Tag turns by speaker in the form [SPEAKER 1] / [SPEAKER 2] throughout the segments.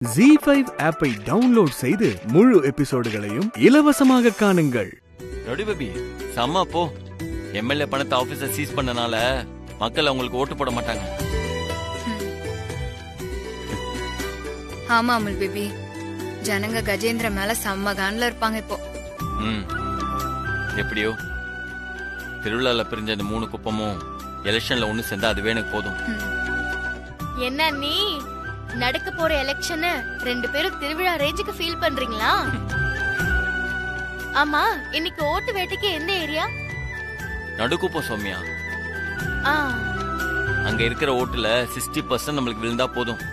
[SPEAKER 1] ZEE5 ஆப்பை download செய்து முழு எபிசோடுகளையும் இலவசமாக காணுங்கள்.
[SPEAKER 2] ரெடி பேபி செம்ம போ. எம்எல்ஏ பணத்தை ஆபீஸ சீஸ் பண்ணனால மக்கள் அவங்களுக்கு ஓட்டு போட மாட்டாங்க.
[SPEAKER 3] ஆமா அமுல் பேபி, ஜனங்க கஜேந்திர மேல செம்ம கான்ல இருப்பாங்க இப்போ.
[SPEAKER 2] எப்படியோ திருவிழால பிரிஞ்ச அந்த 3 குப்பமும் எலெக்ஷன்ல ஒண்ணு சேர்ந்தா அதுவே எனக்கு போதும்.
[SPEAKER 4] என்ன நீ நடக்க போற எலெக்ஷன் 2 பேரும் திருவிழா ரேஞ்சுக்கு ஃபீல் பண்றீங்களா? ஆமா, இன்னைக்கு ஓட்டு வேட்டைக்கு எந்த ஏரியா?
[SPEAKER 2] நடுக்குப்போம் சௌமியா. அங்க இருக்கிற ஓட்டுல 60% நம்மளுக்கு விழுந்தா போதும்,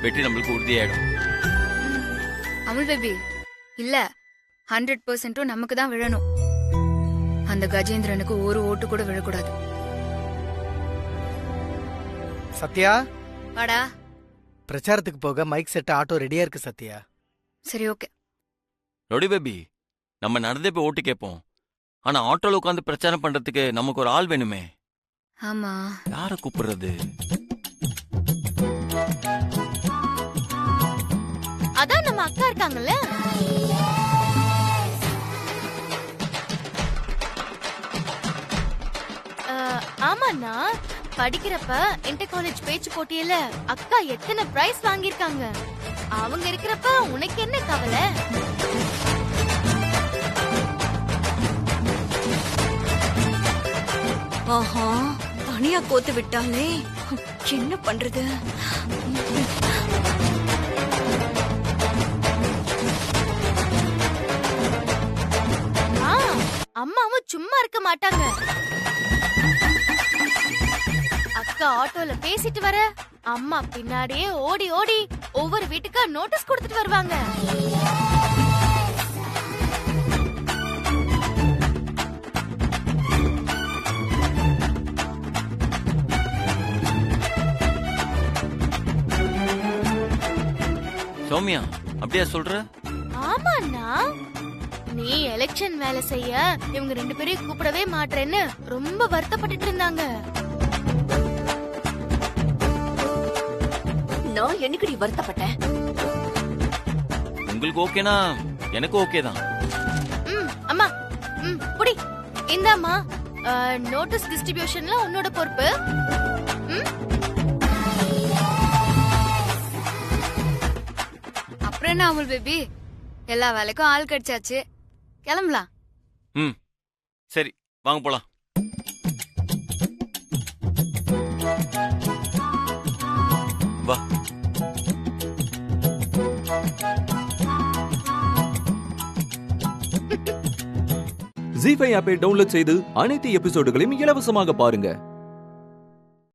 [SPEAKER 2] வெற்றி நம்மளுக்கு உறுதியாயிடும்.
[SPEAKER 3] அமுல் பேபி, இல்ல 100% நமக்கு தான் விழணும். அந்த கஜேந்திரனுக்கு ஒரு ஓட்டு கூட விழக்கூடாது.
[SPEAKER 5] சத்யா,
[SPEAKER 3] வாடா.
[SPEAKER 5] பிரச்சாரத்துக்கு போக மைக் செட் ஆட்டோ ரெடியா இருக்கு சத்யா.
[SPEAKER 3] சரி, ஓகே.
[SPEAKER 2] ரெடி பேபி, நம்ம நடந்தே போய் ஓட்டு கேட்போம். ஆனா ஆட்டோல உட்காந்து பிரச்சாரம் பண்றதுக்கு நமக்கு ஒரு ஆள் வேணுமே.
[SPEAKER 3] ஆமா,
[SPEAKER 2] யார கூப்பிடுறது?
[SPEAKER 4] அதான் நம்ம அக்கா இருக்காங்கல்ல. ஆமாண்ணா, படிக்கிறப்ப இன்டர் காலேஜ் பேச்சு போட்டியில அக்கா எத்தனை பிரைஸ் வாங்கிருக்காங்க. அவங்க இருக்கிறப்ப உனக்கு என்ன கவலை?
[SPEAKER 6] ஆஹா, தனியா கோத்து விட்டாலே என்ன பண்றது?
[SPEAKER 4] அம்மாவும் சும்மா இருக்க மாட்டாங்க. அக்கா ஆட்டோல பேசிட்டு வர அம்மா பின்னாடியே ஓடி ஓடி ஒவ்வொரு வீட்டுக்கா நோட்டீஸ் கொடுத்துட்டு வருவாங்க.
[SPEAKER 2] சௌமியா, அப்படியா சொல்ற?
[SPEAKER 4] ஆமாண்ணா, நீ எலெக்ஷன் வேலை செய்ய இவங்க 2 பேரையும் கூப்பிடவே மாட்டேன்னு ரொம்ப வருத்தப்பட்டுட்டு இருந்தாங்க.
[SPEAKER 6] நான் என்னைக்கு வருத்தப்பட்டேன்?
[SPEAKER 2] உங்களுக்கு ஓகேனா எனக்கு ஓகே தான்.
[SPEAKER 4] அம்மா, புடி இந்தாம்மா, நோட்டீஸ் டிஸ்ட்ரிபியூஷன்ல உன்னோட பொறுப்பு.
[SPEAKER 3] அப்புறம் என்ன அமுல் பேபி, எல்லா வேலைக்கும் ஆள் கிடைச்சாச்சு, கிளம்பலாம்.
[SPEAKER 2] சரி, வாங்க போலாம். வா.
[SPEAKER 1] ZEE5 ஆப்பை டவுன்லோட் செய்து அனைத்து எபிசோடுகளையும் இலவசமாக பாருங்க.